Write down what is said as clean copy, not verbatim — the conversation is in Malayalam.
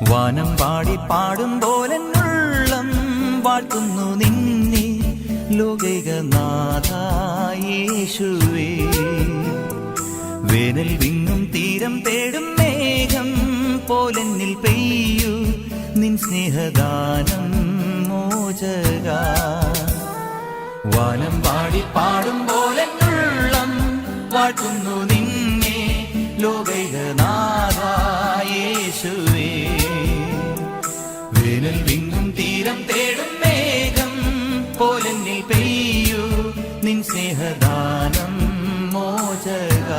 വാനം പാടി പാടും പോലെന്നുള്ളം വാഴ്ത്തുന്നു നിന്നെ ലോകൈകനാഥ യേശുവേ. വേനൽ വിങ്ങും തീരം തേടും മേഘം പോലെന്നിൽ പെയ്യൂ നിൻ സ്നേഹദാനം മോചക. വാനം പാടി പാടും പോലെന്നുള്ളം വാഴ്ത്തുന്നു നിന്നെ ലോകൈകനാഥ യേശുവേ. വേനൽ വിങ്ങും തീരം തേടും മേഘം പോലെന്നിൽ പെയ്യൂ നിൻ സ്നേഹദാനം മോചക.